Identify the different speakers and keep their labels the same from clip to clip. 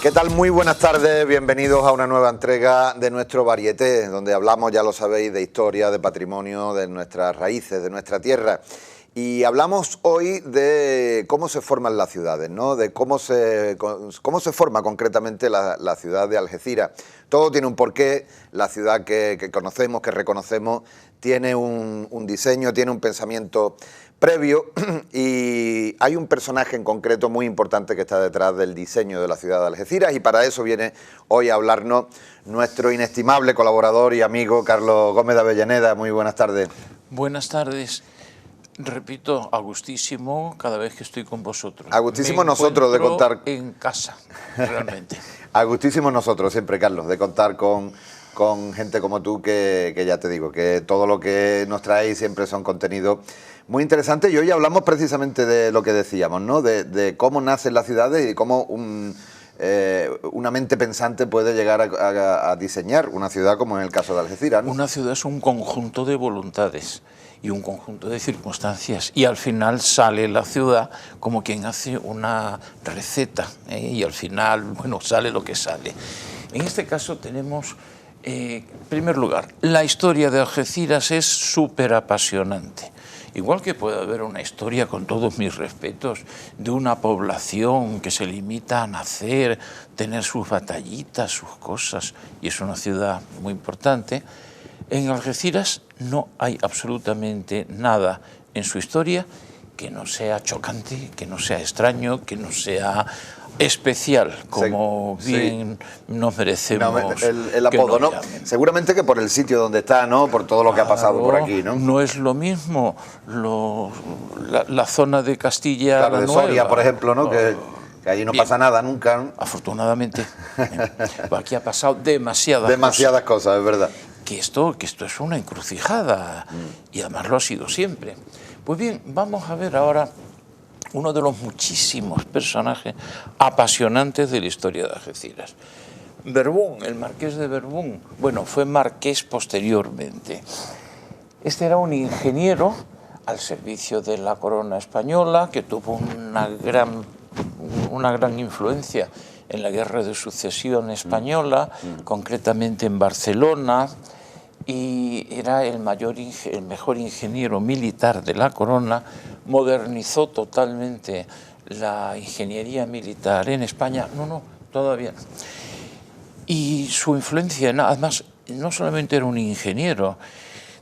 Speaker 1: ¿Qué tal? Muy buenas tardes, bienvenidos a una nueva entrega de nuestro Varieté, donde hablamos, ya lo sabéis, de historia, de patrimonio, de nuestras raíces, de nuestra tierra. Y hablamos hoy de cómo se forman las ciudades, ¿no? De cómo se forma concretamente la ciudad de Algeciras. Todo tiene un porqué, la ciudad que conocemos, que reconocemos, tiene un diseño, tiene un pensamiento previo, y hay un personaje en concreto muy importante que está detrás del diseño de la ciudad de Algeciras, y para eso viene hoy a hablarnos nuestro inestimable colaborador y amigo Carlos Gómez de Avellaneda. Muy buenas tardes.
Speaker 2: Buenas tardes. Repito, a gustísimo cada vez que estoy con vosotros.
Speaker 1: A gustísimo nosotros de contar
Speaker 2: en casa, realmente.
Speaker 1: A gustísimo nosotros siempre, Carlos, de contar con gente como tú, que ya te digo, que todo lo que nos traéis siempre son contenidos muy interesantes. Y hoy hablamos precisamente de lo que decíamos, ¿no? De cómo nacen las ciudades y cómo una mente pensante puede llegar a diseñar una ciudad, como en el caso de Algeciras, ¿no?
Speaker 2: Una ciudad es un conjunto de voluntades y un conjunto de circunstancias, y al final sale la ciudad como quien hace una receta, y al final, bueno, sale lo que sale. En este caso tenemos, en primer lugar, la historia de Algeciras es súper apasionante. Igual que puede haber una historia, con todos mis respetos, de una población que se limita a nacer, tener sus batallitas, sus cosas, y es una ciudad muy importante. En Algeciras no hay absolutamente nada en su historia que no sea chocante, que no sea extraño, que no sea especial, como bien nos merecemos.
Speaker 1: El apodo, ¿no? Seguramente que por el sitio donde está, ¿no? Por todo lo que ha pasado por aquí, ¿no?
Speaker 2: No es lo mismo la zona de Castilla,
Speaker 1: claro, de Soria, por ejemplo, ¿no? Que allí no pasa nada nunca, ¿no?
Speaker 2: Afortunadamente. Aquí ha pasado demasiadas
Speaker 1: cosas, es verdad.
Speaker 2: Que esto es una encrucijada, y además lo ha sido siempre. Pues bien, vamos a ver ahora uno de los muchísimos personajes apasionantes de la historia de Algeciras. Berbún, el marqués de Berbún, bueno, fue marqués posteriormente. Este era un ingeniero al servicio de la corona española, que tuvo una gran influencia en la Guerra de Sucesión española, concretamente en Barcelona, y era el mejor ingeniero militar de la corona. Modernizó totalmente la ingeniería militar en España. No, todavía no. Y su influencia, además, no solamente era un ingeniero,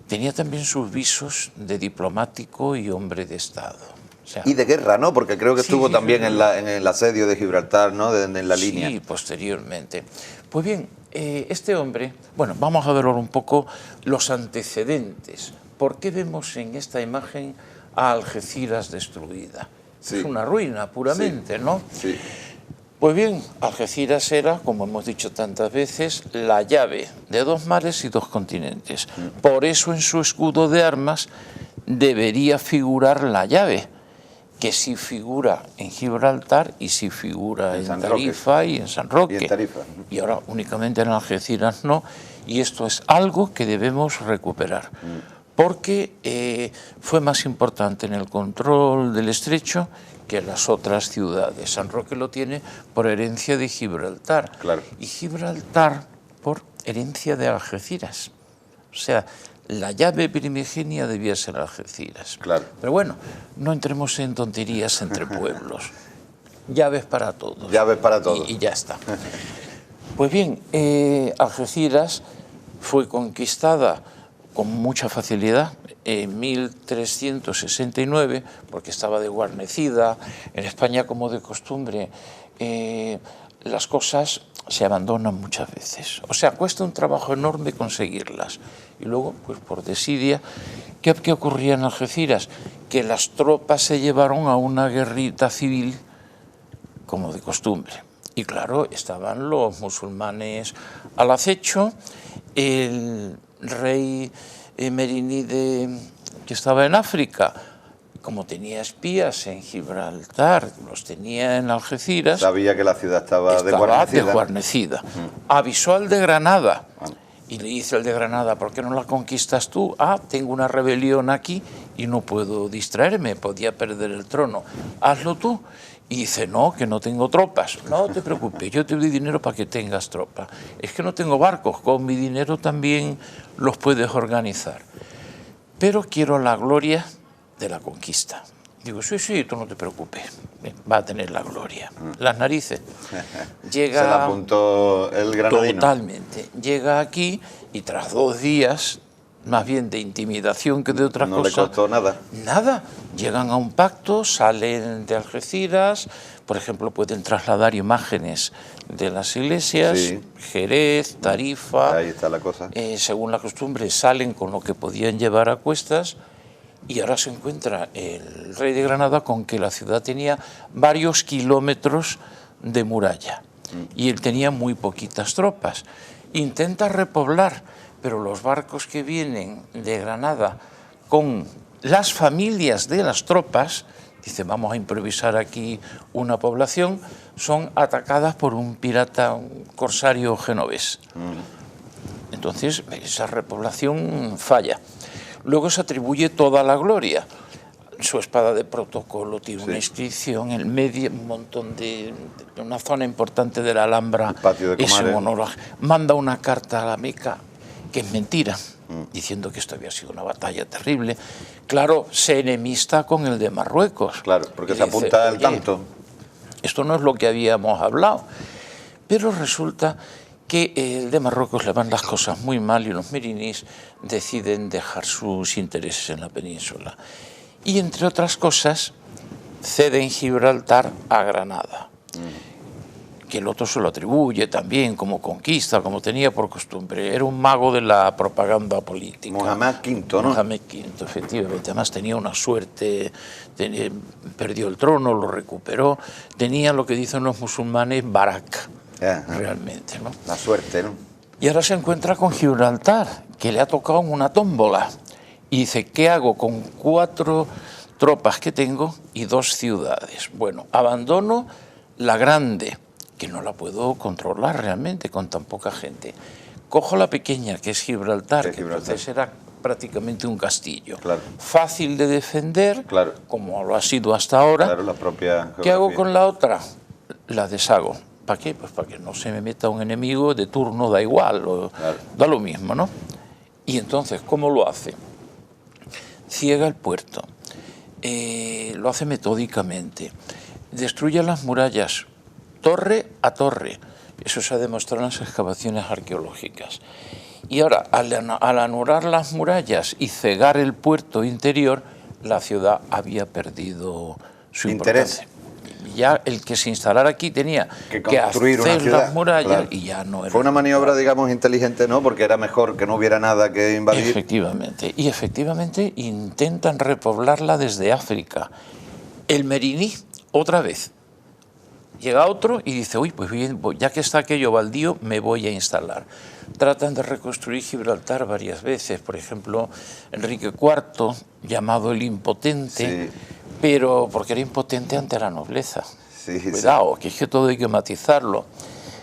Speaker 2: tenía también sus visos de diplomático y hombre de Estado. O sea,
Speaker 1: y de guerra, ¿no? Porque creo que estuvo también en el asedio de Gibraltar, ¿no? En la línea.
Speaker 2: Sí, posteriormente. Pues bien, este hombre, bueno, vamos a ver ahora un poco los antecedentes. ¿Por qué vemos en esta imagen a Algeciras destruida? Sí. Es una ruina puramente, sí, ¿no?
Speaker 1: Sí.
Speaker 2: Pues bien, Algeciras era, como hemos dicho tantas veces, la llave de dos mares y dos continentes. Por eso en su escudo de armas debería figurar la llave, que sí figura en Gibraltar y sí figura en Tarifa y en San Roque. Y ahora únicamente en Algeciras no. Y esto es algo que debemos recuperar, porque fue más importante en el control del estrecho que las otras ciudades. San Roque lo tiene por herencia de Gibraltar,
Speaker 1: claro,
Speaker 2: y Gibraltar por herencia de Algeciras. O sea, la llave primigenia debía ser Algeciras.
Speaker 1: Claro.
Speaker 2: Pero bueno, no entremos en tonterías entre pueblos. Llaves para todos.
Speaker 1: Llaves para todos.
Speaker 2: Y ya está. Pues bien, Algeciras fue conquistada con mucha facilidad en 1369, porque estaba desguarnecida. En España, como de costumbre, las cosas se abandonan muchas veces. O sea, cuesta un trabajo enorme conseguirlas. Y luego, pues por desidia, ¿qué ocurría en Algeciras? Que las tropas se llevaron a una guerrita civil, como de costumbre. Y claro, estaban los musulmanes al acecho. El rey Merinide, que estaba en África, como tenía espías en Gibraltar, los tenía en Algeciras,
Speaker 1: sabía que la ciudad estaba desguarnecida.
Speaker 2: Avisó al de Granada, y le dice al de Granada: ¿por qué no la conquistas tú? Tengo una rebelión aquí y no puedo distraerme, podía perder el trono, hazlo tú. Y dice, no, que no tengo tropas. No te preocupes, yo te doy dinero para que tengas tropas. Es que no tengo barcos, con mi dinero también los puedes organizar. Pero quiero la gloria de la conquista. Digo, sí, tú no te preocupes, va a tener la gloria. Las narices. Llega,
Speaker 1: se la apuntó el granadino.
Speaker 2: Totalmente. Llega aquí y tras 2 días, más bien de intimidación que de otra cosa.
Speaker 1: No le costó nada.
Speaker 2: Nada. Llegan a un pacto, salen de Algeciras, por ejemplo, pueden trasladar imágenes de las iglesias, sí. Jerez, Tarifa.
Speaker 1: Ahí está la cosa.
Speaker 2: Según la costumbre, salen con lo que podían llevar a cuestas. Y ahora se encuentra el rey de Granada con que la ciudad tenía varios kilómetros de muralla y él tenía muy poquitas tropas. Intenta repoblar, pero los barcos que vienen de Granada con las familias de las tropas, dice, vamos a improvisar aquí una población, son atacadas por un pirata, un corsario genovés. Entonces, esa repoblación falla. Luego se atribuye toda la gloria. Su espada de protocolo tiene una inscripción, en medio, un montón de una zona importante de la Alhambra.
Speaker 1: Patio de Comares.
Speaker 2: Manda una carta a la Meca, que es mentira, diciendo que esto había sido una batalla terrible. Claro, se enemista con el de Marruecos.
Speaker 1: Claro, porque se apunta al tanto.
Speaker 2: Esto no es lo que habíamos hablado. Pero resulta que el de Marruecos le van las cosas muy mal y los merinís deciden dejar sus intereses en la península. Y entre otras cosas, ceden Gibraltar a Granada, que el otro se lo atribuye también como conquista, como tenía por costumbre. Era un mago de la propaganda política.
Speaker 1: Mohamed V, ¿no?
Speaker 2: Mohamed V, efectivamente. Además tenía una suerte, perdió el trono, lo recuperó. Tenía lo que dicen los musulmanes, barak. Realmente, ¿no?
Speaker 1: La suerte, ¿no?
Speaker 2: Y ahora se encuentra con Gibraltar, que le ha tocado una tómbola. Y dice, ¿qué hago con 4 tropas que tengo y 2 ciudades? Bueno, abandono la grande, que no la puedo controlar realmente con tan poca gente. Cojo la pequeña, que es Gibraltar, que entonces era prácticamente un castillo.
Speaker 1: Claro.
Speaker 2: Fácil de defender,
Speaker 1: claro,
Speaker 2: como lo ha sido hasta ahora.
Speaker 1: Claro, la propia geografía.
Speaker 2: ¿Qué hago con la otra? La deshago. ¿Para qué? Pues para que no se me meta un enemigo de turno, da igual, claro, da lo mismo, ¿no? Y entonces, ¿cómo lo hace? Ciega el puerto, lo hace metódicamente, destruye las murallas, torre a torre. Eso se ha demostrado en las excavaciones arqueológicas. Y ahora, al anular las murallas y cegar el puerto interior, la ciudad había perdido su importancia. Ya el que se instalara aquí tenía que hacer las murallas, claro, y ya no era.
Speaker 1: Fue una maniobra, digamos, inteligente, ¿no? Porque era mejor que no hubiera nada que invadir.
Speaker 2: Efectivamente. Y efectivamente intentan repoblarla desde África. El meriní, otra vez. Llega otro y dice, uy, pues bien, ya que está aquello baldío, me voy a instalar. Tratan de reconstruir Gibraltar varias veces. Por ejemplo, Enrique IV, llamado el Impotente, sí, pero porque era impotente ante la nobleza.
Speaker 1: Sí,
Speaker 2: Cuidado,
Speaker 1: sí,
Speaker 2: que es que todo hay que matizarlo.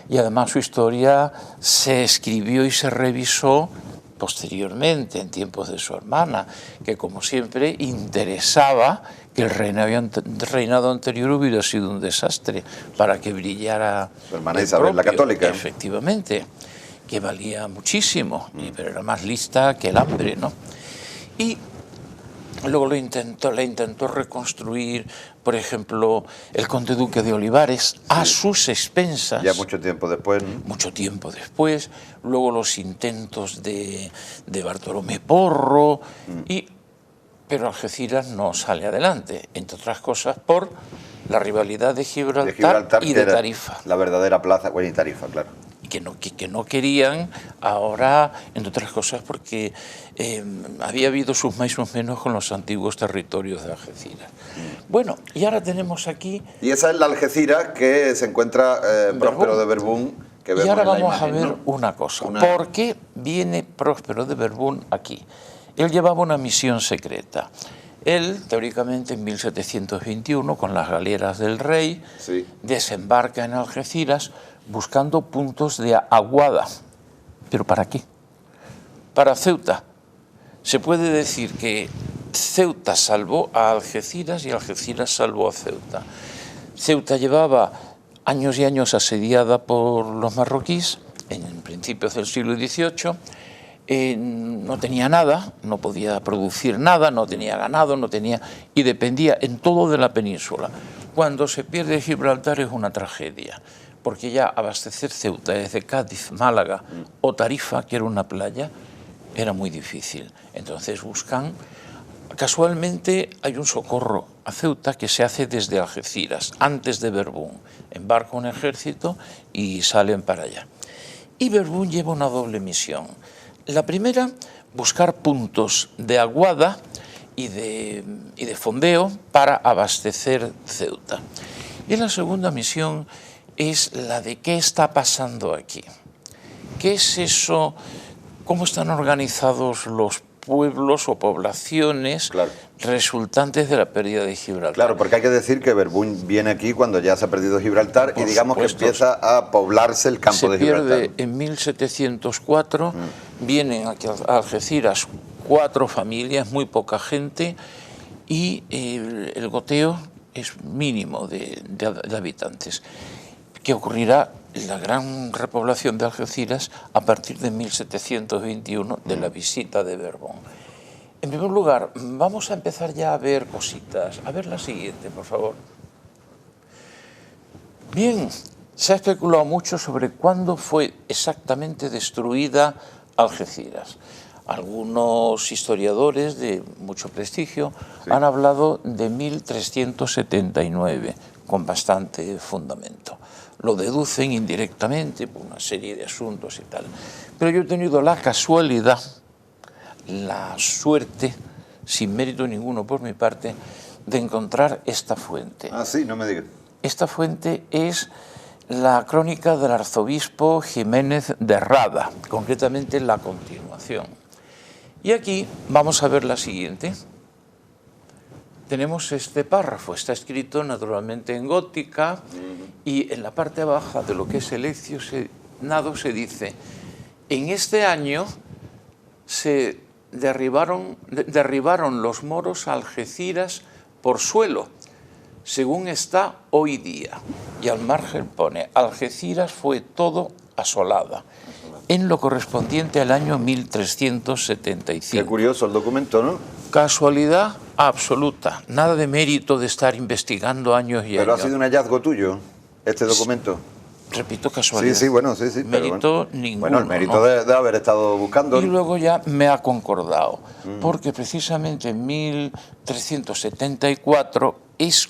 Speaker 2: Y además su historia se escribió y se revisó posteriormente, en tiempos de su hermana, que como siempre interesaba que el reinado anterior hubiera sido un desastre para que brillara
Speaker 1: su hermana Isabel la Católica.
Speaker 2: Efectivamente, que valía muchísimo, pero era más lista que el hambre, ¿no? Y luego la intentó reconstruir, por ejemplo, el conde duque de Olivares, sí, a sus expensas.
Speaker 1: Ya mucho tiempo después, ¿no?
Speaker 2: Mucho tiempo después. Luego los intentos de Bartolomé Porro, pero Algeciras no sale adelante, entre otras cosas por la rivalidad de Gibraltar y de Tarifa.
Speaker 1: La verdadera plaza, bueno, y Tarifa, claro.
Speaker 2: Que no querían ahora, entre otras cosas, porque había habido sus más y sus menos con los antiguos territorios de Algeciras. Bueno, y ahora tenemos aquí...
Speaker 1: Y esa es la Algeciras que se encuentra Próspero de Berbún. Que
Speaker 2: y ahora vamos
Speaker 1: imagen,
Speaker 2: a ver, ¿no?, una cosa. ¿Por qué viene Próspero de Berbún aquí? Él llevaba una misión secreta. Él, teóricamente, en 1721, con las galeras del rey,
Speaker 1: sí,
Speaker 2: desembarca en Algeciras buscando puntos de aguada. ¿Pero para qué? Para Ceuta. Se puede decir que Ceuta salvó a Algeciras y Algeciras salvó a Ceuta. Ceuta llevaba años y años asediada por los marroquíes, en principios del siglo XVIII. No tenía nada, no podía producir nada, no tenía ganado, y dependía en todo de la península. Cuando se pierde Gibraltar es una tragedia, porque ya abastecer Ceuta desde Cádiz, Málaga o Tarifa, que era una playa, era muy difícil. Entonces buscan, casualmente hay un socorro a Ceuta que se hace desde Algeciras, antes de Berbún. Embarca un ejército y salen para allá. Y Berbún lleva una doble misión. La primera, buscar puntos de aguada y de fondeo para abastecer Ceuta. Y la segunda misión es la de qué está pasando aquí. ¿Qué es eso? ¿Cómo están organizados los pueblos o poblaciones resultantes de la pérdida de Gibraltar?
Speaker 1: Claro, porque hay que decir que Berbún viene aquí cuando ya se ha perdido Gibraltar y digamos que empieza a poblarse el campo de Gibraltar.
Speaker 2: Se pierde en 1704, vienen aquí a Algeciras 4 familias, muy poca gente, y el goteo es mínimo de habitantes. ¿Qué ocurrirá? La gran repoblación de Algeciras a partir de 1721 de la visita de Berbón. En primer lugar, vamos a empezar ya a ver cositas. A ver la siguiente, por favor. Bien, se ha especulado mucho sobre cuándo fue exactamente destruida Algeciras. Algunos historiadores de mucho prestigio han hablado de 1379, con bastante fundamento. Lo deducen indirectamente por una serie de asuntos y tal. Pero yo he tenido la casualidad, la suerte, sin mérito ninguno por mi parte, de encontrar esta fuente.
Speaker 1: Ah, sí, no me digas.
Speaker 2: Esta fuente es la crónica del arzobispo Jiménez de Rada, concretamente la continuación. Y aquí vamos a ver la siguiente. Tenemos este párrafo, está escrito naturalmente en gótica y en la parte baja de lo que es el leccionado se dice: en este año se derribaron los moros a Algeciras por suelo, según está hoy día. Y al margen pone: Algeciras fue todo asolada, en lo correspondiente al año 1375.
Speaker 1: Qué curioso el documento, ¿no?
Speaker 2: Casualidad absoluta, nada de mérito de estar investigando años y años.
Speaker 1: Pero ha sido un hallazgo tuyo, este documento.
Speaker 2: Repito, casualidad.
Speaker 1: Sí, bueno, sí.
Speaker 2: Mérito ninguno.
Speaker 1: Bueno, el mérito de haber estado buscando.
Speaker 2: Y luego ya me ha concordado, porque precisamente en 1374 es,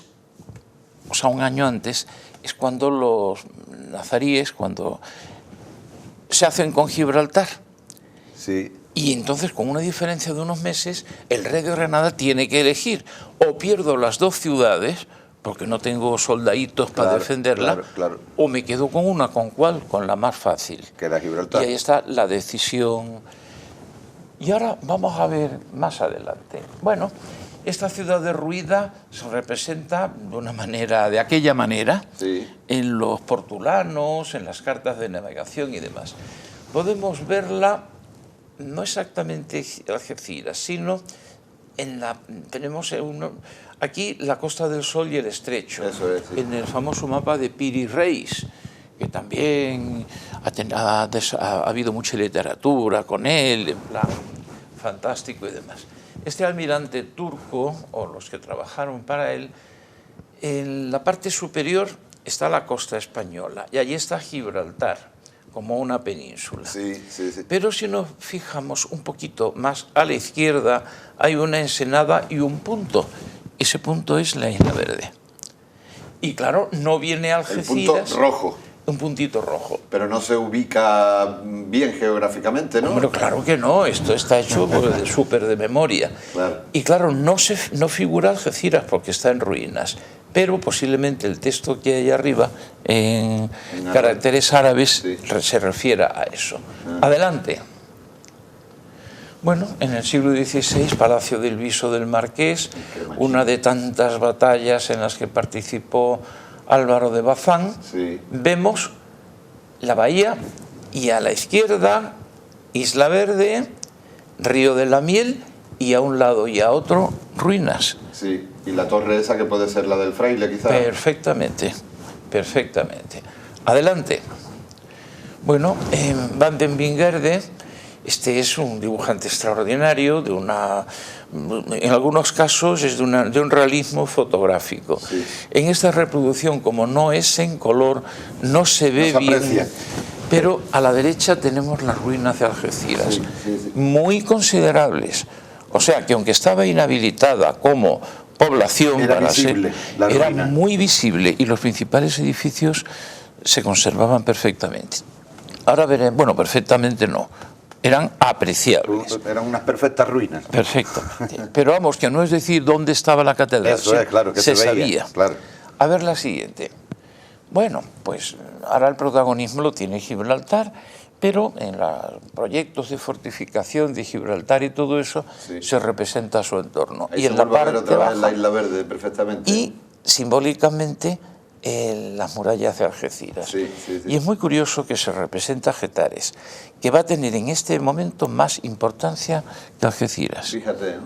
Speaker 2: o sea, un año antes, es cuando los nazaríes, cuando se hacen con Gibraltar.
Speaker 1: Sí.
Speaker 2: Y entonces, con una diferencia de unos meses, el rey de Granada tiene que elegir: o pierdo las 2 ciudades, porque no tengo soldaditos para defenderla, o me quedo con una. ¿Con cuál? Con la más fácil.
Speaker 1: Que era Gibraltar.
Speaker 2: Y ahí está la decisión. Y ahora vamos a ver más adelante. Bueno, esta ciudad derruida se representa de una manera, de aquella manera, en los portulanos, en las cartas de navegación y demás. Podemos verla no exactamente Algeciras, sino tenemos aquí la Costa del Sol y el Estrecho.
Speaker 1: Eso es, sí.
Speaker 2: En el famoso mapa de Piri Reis, que también ha habido mucha literatura con él, en plan fantástico y demás. Este almirante turco, o los que trabajaron para él, en la parte superior está la costa española y allí está Gibraltar, como una península.
Speaker 1: Sí.
Speaker 2: Pero si nos fijamos un poquito más a la izquierda, hay una ensenada y un punto. Ese punto es la Isla Verde. Y claro, no viene Algeciras.
Speaker 1: El punto rojo.
Speaker 2: Un puntito rojo.
Speaker 1: Pero no se ubica bien geográficamente, ¿no?
Speaker 2: Pero claro que no, esto está hecho súper de memoria.
Speaker 1: Claro.
Speaker 2: Y claro, no figura Algeciras porque está en ruinas. Pero posiblemente el texto que hay arriba, en caracteres árabes, se refiera a eso. Adelante. Bueno, en el siglo XVI, Palacio del Viso del Marqués, una de tantas batallas en las que participó Álvaro de Bazán, vemos la bahía y a la izquierda Isla Verde, Río de la Miel y a un lado y a otro ruinas.
Speaker 1: Sí, y la torre esa que puede ser la del fraile, quizás.
Speaker 2: Perfectamente, perfectamente. Adelante. Bueno, Van den Wingerde, este es un dibujante extraordinario, en algunos casos es de un realismo fotográfico.
Speaker 1: Sí.
Speaker 2: En esta reproducción, como no es en color, no se ve bien, pero a la derecha tenemos las ruinas de Algeciras, muy considerables. O sea que aunque estaba inhabilitada como población, era muy visible y los principales edificios se conservaban perfectamente. Ahora veremos, bueno, perfectamente no, eran apreciables.
Speaker 1: Eran unas perfectas ruinas.
Speaker 2: Perfectamente. Pero vamos, que no es decir dónde estaba la catedral.
Speaker 1: Eso es, claro, que
Speaker 2: se
Speaker 1: veía,
Speaker 2: sabía.
Speaker 1: Claro.
Speaker 2: A ver la siguiente. Bueno, pues ahora el protagonismo lo tiene Gibraltar, pero en los proyectos de fortificación de Gibraltar y todo eso se representa su entorno.
Speaker 1: Ahí
Speaker 2: y
Speaker 1: se
Speaker 2: en la parte
Speaker 1: otra
Speaker 2: baja,
Speaker 1: vez la Isla Verde perfectamente.
Speaker 2: Y simbólicamente las murallas de Algeciras. Y es muy curioso que se representa Getares, que va a tener en este momento más importancia que Algeciras.
Speaker 1: Fíjate, ¿no?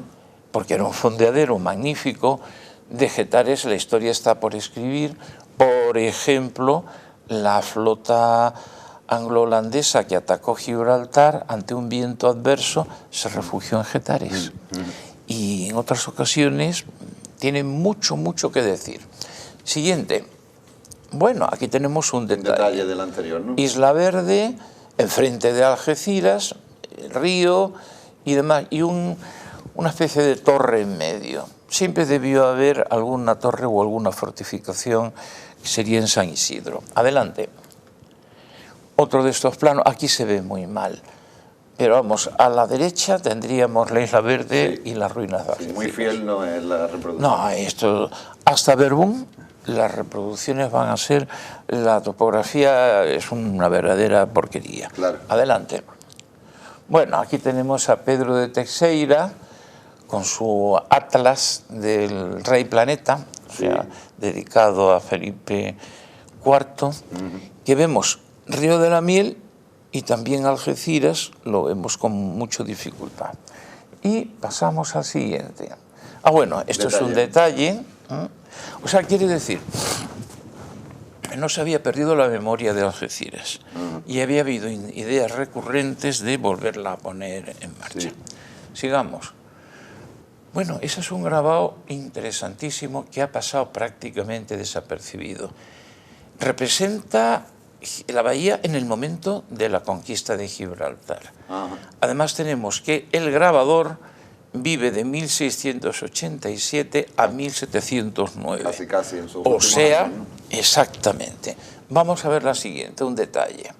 Speaker 2: Porque era un fondeadero magnífico. De Getares la historia está por escribir. Por ejemplo, la flota anglo-holandesa que atacó Gibraltar ante un viento adverso se refugió en Getares. Y en otras ocasiones tiene mucho, mucho que decir. Siguiente. Bueno, aquí tenemos un detalle
Speaker 1: del anterior, ¿no?
Speaker 2: Isla Verde, enfrente de Algeciras, el río y demás, y una especie de torre en medio. Siempre debió haber alguna torre o alguna fortificación que sería en San Isidro. Adelante. Otro de estos planos, aquí se ve muy mal, pero vamos, a la derecha tendríamos la Isla Verde y las ruinas de Algeciras.
Speaker 1: Muy fiel no es la reproducción.
Speaker 2: No, esto, hasta Verbún, las reproducciones van a ser, la topografía es una verdadera porquería.
Speaker 1: Claro.
Speaker 2: Adelante. Bueno, aquí tenemos a Pedro de Teixeira con su atlas del Rey Planeta, o sea, dedicado a Felipe IV, que vemos Río de la Miel y también Algeciras, lo vemos con mucha dificultad. Y pasamos al siguiente. Ah, bueno, esto es un detalle. O sea, quiere decir, no se había perdido la memoria de Algeciras y había habido ideas recurrentes de volverla a poner en marcha. Sigamos. Bueno, ese es un grabado interesantísimo que ha pasado prácticamente desapercibido. Representa la bahía en el momento de la conquista de Gibraltar. Además tenemos que el grabador vive de 1687 a 1709.
Speaker 1: Casi en su
Speaker 2: o sea,
Speaker 1: años, ¿no?
Speaker 2: Exactamente. Vamos a ver la siguiente, un detalle.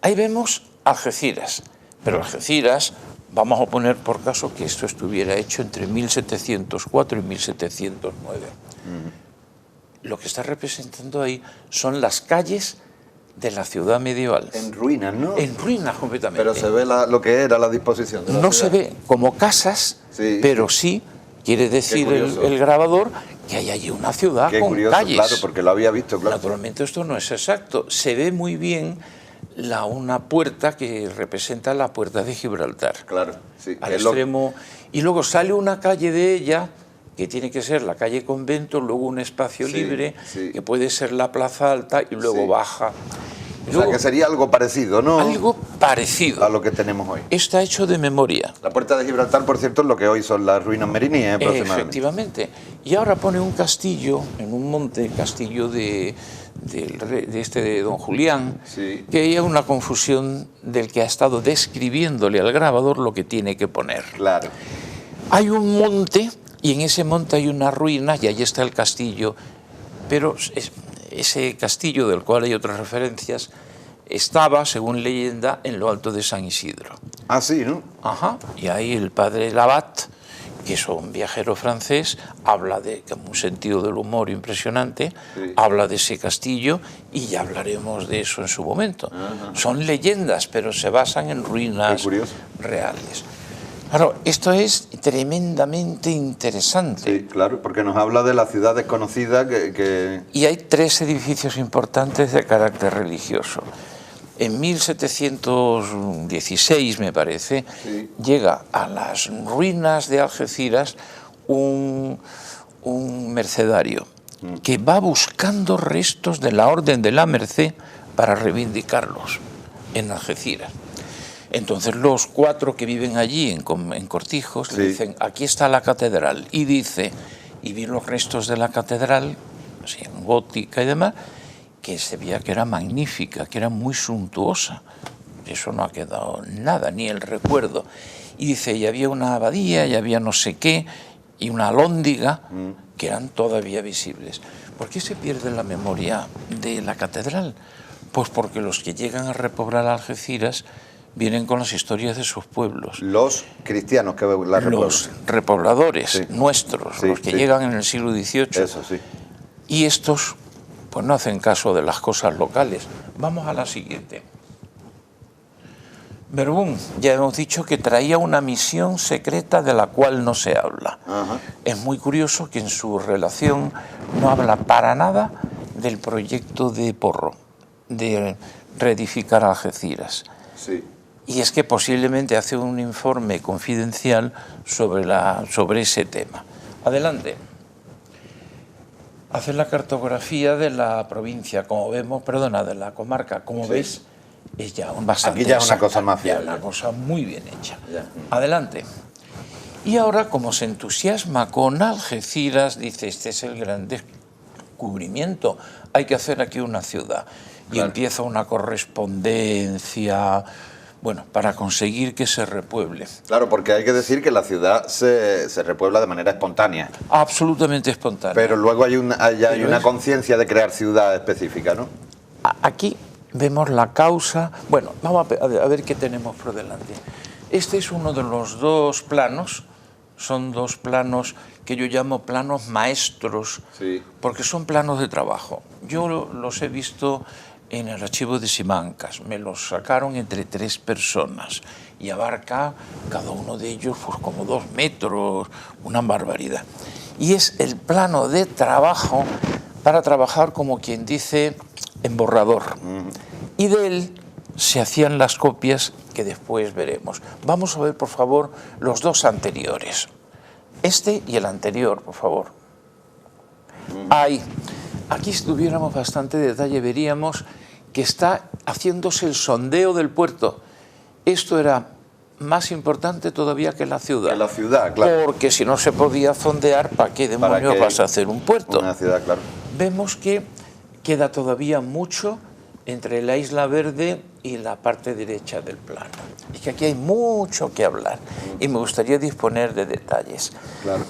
Speaker 2: Ahí vemos Algeciras, pero Algeciras, vamos a poner por caso que esto estuviera hecho entre 1704 y 1709. Lo que está representando ahí son las calles de la ciudad medieval.
Speaker 1: En ruinas, ¿no?
Speaker 2: En ruinas completamente.
Speaker 1: Pero se ve lo que era la disposición de la
Speaker 2: No
Speaker 1: ciudad.
Speaker 2: se ve como casas, pero sí quiere decir el grabador que hay allí una ciudad con
Speaker 1: curioso,
Speaker 2: calles.
Speaker 1: Claro, porque lo había visto, claro.
Speaker 2: Naturalmente esto no es exacto. Se ve muy bien una puerta que representa la puerta de Gibraltar.
Speaker 1: Claro, sí.
Speaker 2: Al extremo. Y luego sale una calle de ella, que tiene que ser la calle Convento, luego un espacio libre, que puede ser la Plaza Alta, y luego baja.
Speaker 1: O sea, que sería algo parecido, ¿no?
Speaker 2: Algo parecido.
Speaker 1: A lo que tenemos hoy.
Speaker 2: Está hecho de memoria.
Speaker 1: La puerta de Gibraltar, por cierto, es lo que hoy son las ruinas meriníes, aproximadamente.
Speaker 2: Efectivamente. Y ahora pone un castillo en un monte, castillo de Don Julián, que hay una confusión del que ha estado describiéndole al grabador lo que tiene que poner.
Speaker 1: Claro.
Speaker 2: Hay un monte y en ese monte hay una ruina y ahí está el castillo, pero ese castillo, del cual hay otras referencias, estaba, según leyenda, en lo alto de San Isidro.
Speaker 1: Ah, sí, ¿no?
Speaker 2: Ajá. Y ahí el padre Labat, que es un viajero francés, habla con un sentido del humor impresionante, habla de ese castillo y ya hablaremos de eso en su momento. Son leyendas, pero se basan en ruinas reales. Claro, esto es tremendamente interesante.
Speaker 1: Sí, claro, porque nos habla de la ciudad desconocida que...
Speaker 2: Y hay tres edificios importantes de carácter religioso. En 1716, me parece,
Speaker 1: sí,
Speaker 2: llega a las ruinas de Algeciras un mercedario que va buscando restos de la Orden de la Merced para reivindicarlos en Algeciras. Entonces los 4 que viven allí en Cortijos
Speaker 1: sí,
Speaker 2: le dicen, aquí está la catedral, y dice, y vi los restos de la catedral, así, en gótica y demás, que se veía que era magnífica, que era muy suntuosa. Eso no ha quedado nada, ni el recuerdo. Y dice, y había una abadía, y había no sé qué, y una alhóndiga, que eran todavía visibles. ¿Por qué se pierde la memoria de la catedral? Pues porque los que llegan a repoblar Algeciras vienen con las historias de sus pueblos.
Speaker 1: Los cristianos que la repoblan.
Speaker 2: Los repobladores,
Speaker 1: sí,
Speaker 2: nuestros,
Speaker 1: sí,
Speaker 2: los que
Speaker 1: sí,
Speaker 2: llegan en el siglo XVIII.
Speaker 1: Eso sí.
Speaker 2: Y estos pues no hacen caso de las cosas locales. Vamos a la siguiente. Verdún, ya hemos dicho que traía una misión secreta de la cual no se habla.
Speaker 1: Ajá.
Speaker 2: Es muy curioso que en su relación no habla para nada del proyecto de Porro, de reedificar Algeciras.
Speaker 1: Sí.
Speaker 2: Y es que posiblemente hace un informe confidencial sobre ese tema. Adelante. Hace la cartografía de la provincia, como vemos, perdona, de la comarca, como
Speaker 1: sí,
Speaker 2: ves, es ya bastante
Speaker 1: aquí ya es una
Speaker 2: exacta,
Speaker 1: cosa más fiable.
Speaker 2: una cosa muy bien hecha.
Speaker 1: Ya.
Speaker 2: Adelante. Y ahora, como se entusiasma con Algeciras, dice, este es el gran descubrimiento, hay que hacer aquí una ciudad. Y
Speaker 1: claro,
Speaker 2: empieza una correspondencia, bueno, para conseguir que se repueble.
Speaker 1: Claro, porque hay que decir que la ciudad se repuebla de manera espontánea.
Speaker 2: Absolutamente espontánea.
Speaker 1: Pero luego hay una conciencia de crear ciudad específica, ¿no?
Speaker 2: Aquí vemos la causa. Bueno, vamos a ver qué tenemos por delante. Este es uno de los 2 planos. Son 2 planos que yo llamo planos maestros,
Speaker 1: sí,
Speaker 2: porque son planos de trabajo. Yo los he visto en el archivo de Simancas. Me los sacaron entre 3 personas y abarca cada uno de ellos pues, como 2 metros, una barbaridad. Y es el plano de trabajo para trabajar, como quien dice, en borrador. Y de él se hacían las copias que después veremos. Vamos a ver, por favor, los 2 anteriores. Este y el anterior, por favor. Ahí. Aquí, si tuviéramos bastante detalle, veríamos que está haciéndose el sondeo del puerto. Esto era más importante todavía que la ciudad.
Speaker 1: Que la ciudad, claro.
Speaker 2: Porque si no se podía sondear, ¿para qué demonios vas a hacer un puerto?
Speaker 1: Una ciudad, claro.
Speaker 2: Vemos que queda todavía mucho entre la Isla Verde y la parte derecha del plano. Es que aquí hay mucho que hablar y me gustaría disponer de detalles.
Speaker 1: Claro.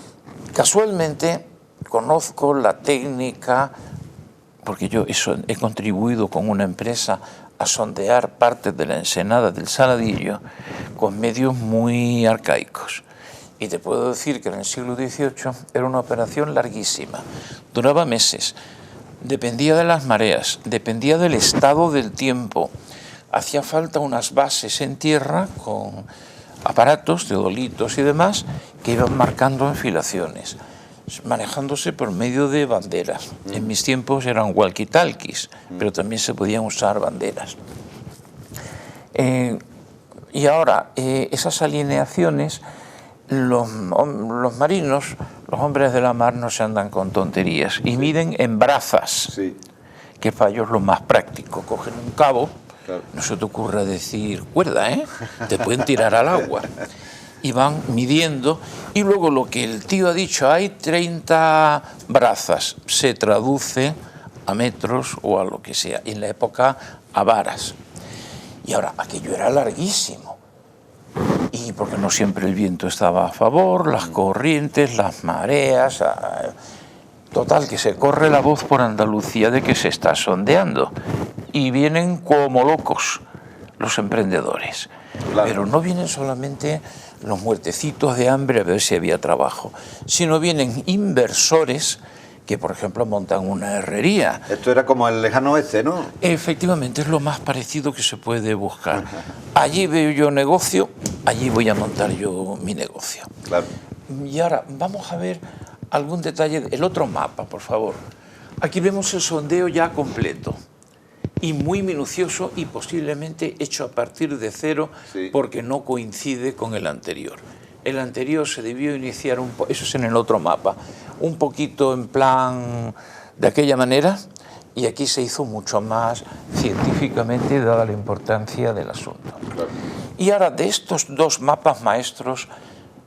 Speaker 2: Casualmente conozco la técnica, porque yo he contribuido con una empresa a sondear partes de la ensenada del Saladillo con medios muy arcaicos. Y te puedo decir que en el siglo XVIII era una operación larguísima, duraba meses, dependía de las mareas, dependía del estado del tiempo. Hacía falta unas bases en tierra con aparatos, teodolitos y demás, que iban marcando enfilaciones, manejándose por medio de banderas. En mis tiempos eran walkie-talkies, pero también se podían usar banderas. Y ahora, esas alineaciones, los marinos, los hombres de la mar, no se andan con tonterías y miden en brazas,
Speaker 1: Sí.
Speaker 2: que para ellos es lo más práctico. Cogen un cabo,
Speaker 1: Claro.
Speaker 2: no se te ocurra decir cuerda, te pueden tirar al agua. Y van midiendo, y luego lo que el tío ha dicho, hay 30 brazas, se traduce a metros o a lo que sea, en la época a varas. Y ahora, aquello era larguísimo, y porque no siempre el viento estaba a favor, las corrientes, las mareas, total, que se corre la voz por Andalucía de que se está sondeando, y vienen como locos los emprendedores. Claro. Pero no vienen solamente los muertecitos de hambre a ver si había trabajo, sino vienen inversores que, por ejemplo, montan una herrería.
Speaker 1: Esto era como el lejano oeste, ¿no?
Speaker 2: Efectivamente, es lo más parecido que se puede buscar. Allí veo yo negocio, allí voy a montar yo mi negocio.
Speaker 1: Claro.
Speaker 2: Y ahora vamos a ver algún detalle. El otro mapa, por favor. Aquí vemos el sondeo ya completo. y muy minucioso y posiblemente hecho a partir de cero,
Speaker 1: sí,
Speaker 2: porque no coincide con el anterior. El anterior se debió iniciar, eso es en el otro mapa, un poquito en plan de aquella manera, y aquí se hizo mucho más científicamente dada la importancia del asunto.
Speaker 1: claro.
Speaker 2: Y ahora de estos dos mapas maestros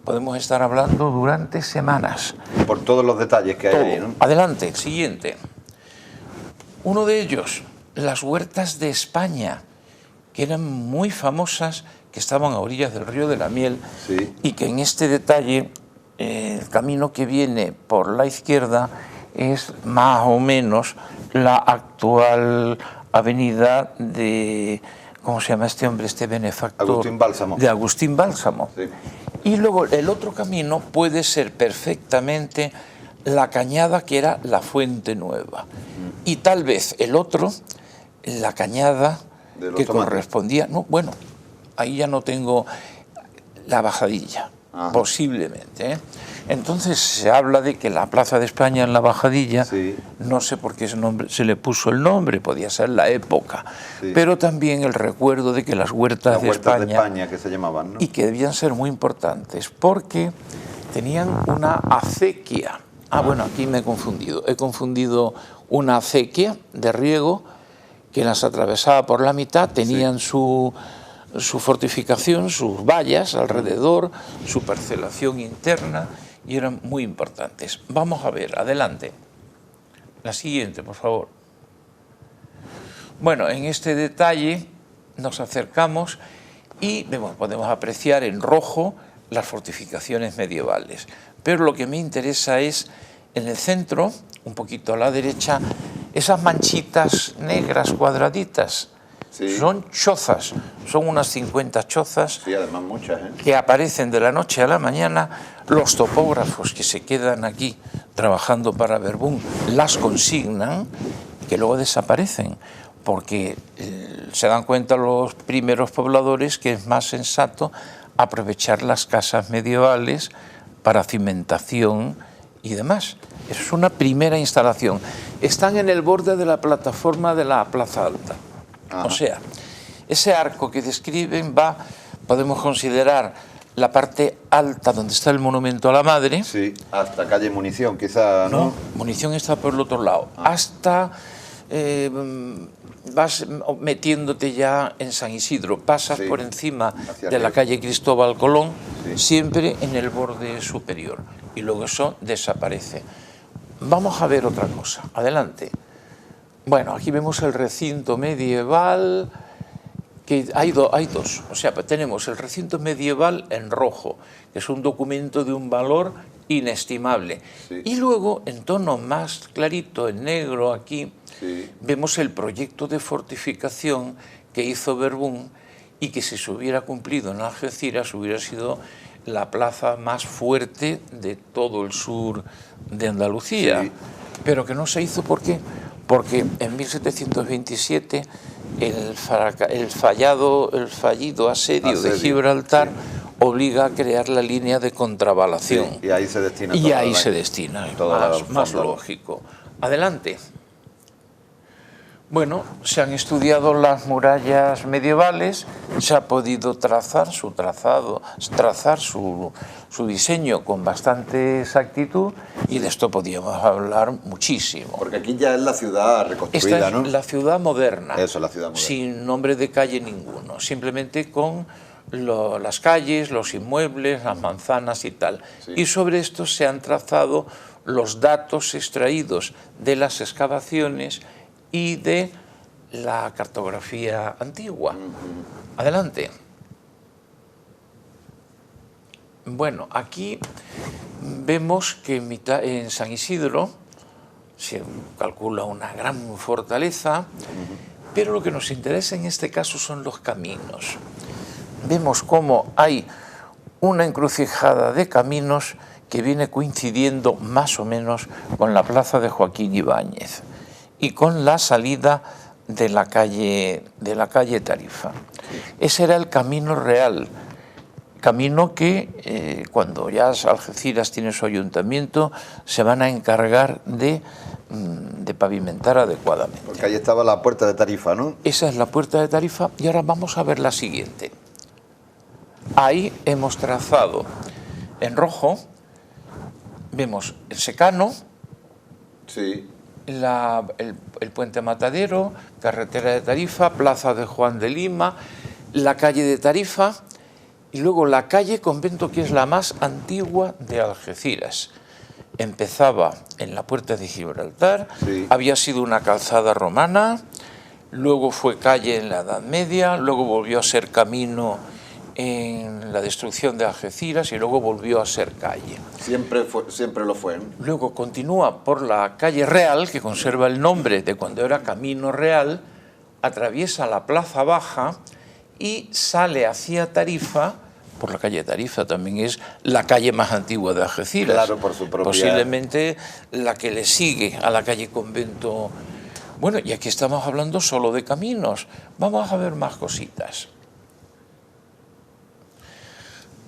Speaker 2: podemos estar hablando durante semanas.
Speaker 1: Por todos los detalles que hay
Speaker 2: Todo.
Speaker 1: ahí, ¿no?
Speaker 2: Adelante, siguiente. Uno de ellos, las huertas de España, que eran muy famosas, que estaban a orillas del río de la Miel,
Speaker 1: Sí.
Speaker 2: y que en este detalle, el camino que viene por la izquierda es más o menos la actual avenida de, ¿cómo se llama este hombre, este benefactor?
Speaker 1: Agustín Bálsamo.
Speaker 2: De Agustín Bálsamo.
Speaker 1: Sí.
Speaker 2: Y luego el otro camino puede ser perfectamente la cañada, que era la Fuente Nueva. Y tal vez el otro, la cañada
Speaker 1: De los
Speaker 2: que
Speaker 1: tomates.
Speaker 2: correspondía... No, bueno, ahí ya no tengo la bajadilla,
Speaker 1: Ajá.
Speaker 2: posiblemente, ¿eh? Entonces se habla de que la Plaza de España en la bajadilla,
Speaker 1: Sí.
Speaker 2: no sé por qué ese nombre, se le puso el nombre, podía ser la época,
Speaker 1: Sí.
Speaker 2: pero también el recuerdo de que las huertas,
Speaker 1: Las huertas de
Speaker 2: España,
Speaker 1: España que se llamaban, ¿no?
Speaker 2: y que debían ser muy importantes porque tenían una acequia. Bueno, aquí me he confundido. He confundido una acequia de riego que las atravesaba por la mitad, tenían su fortificación, sus vallas alrededor, su parcelación interna, y eran muy importantes. Vamos a ver, adelante. La siguiente, por favor. Bueno, en este detalle nos acercamos y podemos apreciar en rojo las fortificaciones medievales. Pero lo que me interesa es, en el centro, un poquito a la derecha, esas manchitas negras cuadraditas.
Speaker 1: Sí.
Speaker 2: Son chozas, son unas 50 chozas
Speaker 1: Sí, además muchas, ¿eh?
Speaker 2: que aparecen de la noche a la mañana. Los topógrafos que se quedan aquí trabajando para Verbum las consignan, que luego desaparecen, porque se dan cuenta los primeros pobladores que es más sensato aprovechar las casas medievales para cimentación y demás. Eso es una primera instalación. Están en el borde de la plataforma de la Plaza Alta.
Speaker 1: Ajá.
Speaker 2: O sea, ese arco que describen podemos considerar la parte alta donde está el monumento a la Madre.
Speaker 1: Sí, hasta calle Munición, quizá, ¿no?
Speaker 2: No, Munición está por el otro lado. Hasta vas metiéndote ya en San Isidro, pasas
Speaker 1: Sí,
Speaker 2: por encima
Speaker 1: hacia
Speaker 2: de la
Speaker 1: arriba.
Speaker 2: calle Cristóbal Colón,
Speaker 1: Sí.
Speaker 2: siempre en el borde superior, y luego eso desaparece. Vamos a ver otra cosa. Adelante. Bueno, aquí vemos el recinto medieval, que hay dos. O sea, tenemos el recinto medieval en rojo, que es un documento de un valor inestimable.
Speaker 1: Sí.
Speaker 2: Y luego, en tono más clarito, en negro aquí,
Speaker 1: Sí.
Speaker 2: vemos el proyecto de fortificación que hizo Verbum, y que si se hubiera cumplido en Algeciras hubiera sido la plaza más fuerte de todo el sur de Andalucía.
Speaker 1: Sí.
Speaker 2: Pero que no se hizo, ¿por qué? Porque en 1727 el fallido asedio de Gibraltar obliga a crear la línea de contrabalación.
Speaker 1: Sí, y ahí se destina
Speaker 2: Y
Speaker 1: toda
Speaker 2: ahí
Speaker 1: la-
Speaker 2: se destina,
Speaker 1: toda la
Speaker 2: más
Speaker 1: fonda.
Speaker 2: lógico. Adelante. Bueno, se han estudiado las murallas medievales, se ha podido trazar su diseño con bastante exactitud, y de esto podíamos hablar muchísimo.
Speaker 1: Porque aquí ya es la ciudad
Speaker 2: Esta
Speaker 1: reconstruida,
Speaker 2: es
Speaker 1: ¿no?
Speaker 2: la ciudad moderna.
Speaker 1: Eso, la ciudad moderna.
Speaker 2: Sin nombre de calle ninguno, simplemente con las calles, los inmuebles, las manzanas y tal.
Speaker 1: Sí.
Speaker 2: Y sobre esto se han trazado los datos extraídos de las excavaciones y de la cartografía antigua. Adelante. Bueno, aquí vemos que en San Isidro se calcula una gran fortaleza, pero lo que nos interesa en este caso son los caminos. Vemos cómo hay una encrucijada de caminos que viene coincidiendo más o menos con la plaza de Joaquín Ibáñez y con la salida de la calle Tarifa. Ese era el camino real, camino que cuando ya Algeciras tiene su ayuntamiento se van a encargar de de pavimentar adecuadamente.
Speaker 1: Porque ahí estaba la puerta de Tarifa, ¿no?
Speaker 2: Esa es la puerta de Tarifa y ahora vamos a ver la siguiente. Ahí hemos trazado en rojo, vemos el secano,
Speaker 1: Sí.
Speaker 2: el puente Matadero, carretera de Tarifa, plaza de Juan de Lima, la calle de Tarifa y luego la calle Convento, que es la más antigua de Algeciras. Empezaba en la puerta de Gibraltar,
Speaker 1: Sí.
Speaker 2: había sido una calzada romana, luego fue calle en la Edad Media, luego volvió a ser camino en la destrucción de Algeciras y luego volvió a ser calle.
Speaker 1: Siempre lo fue, ¿no?
Speaker 2: Luego continúa por la calle Real, que conserva el nombre de cuando era Camino Real, atraviesa la Plaza Baja y sale hacia Tarifa. Por la calle Tarifa también es la calle más antigua de Algeciras.
Speaker 1: Claro, por su propia...
Speaker 2: Posiblemente la que le sigue a la calle Convento. Bueno, y aquí estamos hablando solo de caminos. Vamos a ver más cositas.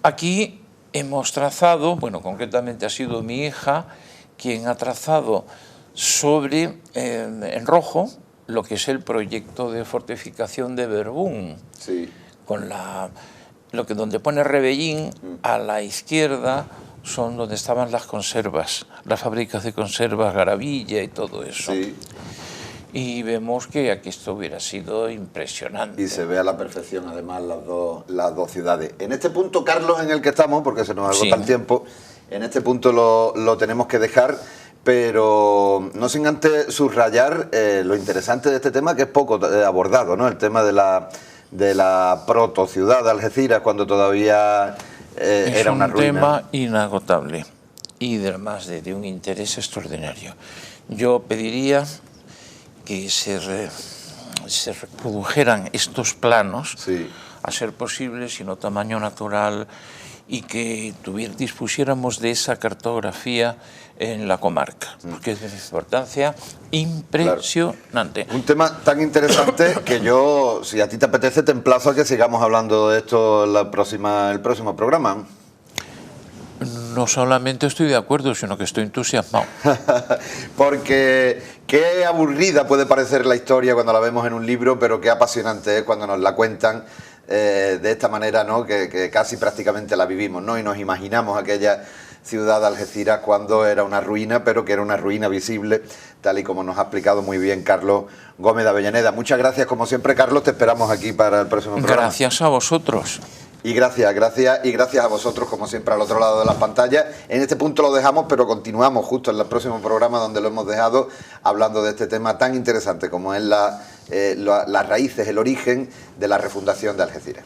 Speaker 2: Aquí hemos trazado, bueno, concretamente ha sido mi hija quien ha trazado sobre, en rojo, lo que es el proyecto de fortificación de Verbún.
Speaker 1: Sí.
Speaker 2: Con donde pone Rebellín, a la izquierda son donde estaban las conservas, las fábricas de conservas, Garavilla y todo eso.
Speaker 1: Sí.
Speaker 2: Y vemos que aquí esto hubiera sido impresionante.
Speaker 1: Y se ve a la perfección, además, las dos ciudades. En este punto, Carlos, en el que estamos, porque se nos agota el tiempo, en este punto lo tenemos que dejar, pero no sin antes subrayar lo interesante de este tema, que es poco abordado, ¿no? El tema de la proto-ciudad de Algeciras, cuando todavía era una ruina.
Speaker 2: Es un tema inagotable y además de un interés extraordinario. Yo pediría que se reprodujeran estos planos,
Speaker 1: sí,
Speaker 2: a ser posible, sino tamaño natural, y que dispusiéramos de esa cartografía en la comarca, porque es de importancia impresionante.
Speaker 1: Claro. Un tema tan interesante que yo, si a ti te apetece, te emplazo a que sigamos hablando de esto el próximo programa.
Speaker 2: No solamente estoy de acuerdo, sino que estoy entusiasmado.
Speaker 1: Porque qué aburrida puede parecer la historia cuando la vemos en un libro, pero qué apasionante es cuando nos la cuentan de esta manera, ¿no? Que casi prácticamente la vivimos, ¿no? Y nos imaginamos aquella ciudad de Algeciras cuando era una ruina, pero que era una ruina visible, tal y como nos ha explicado muy bien Carlos Gómez de Avellaneda. Muchas gracias, como siempre, Carlos, te esperamos aquí para el próximo programa.
Speaker 2: Gracias a vosotros.
Speaker 1: Y gracias a vosotros, como siempre, al otro lado de la pantalla. En este punto lo dejamos, pero continuamos justo en el próximo programa donde lo hemos dejado, hablando de este tema tan interesante como es las raíces, el origen de la refundación de Algeciras.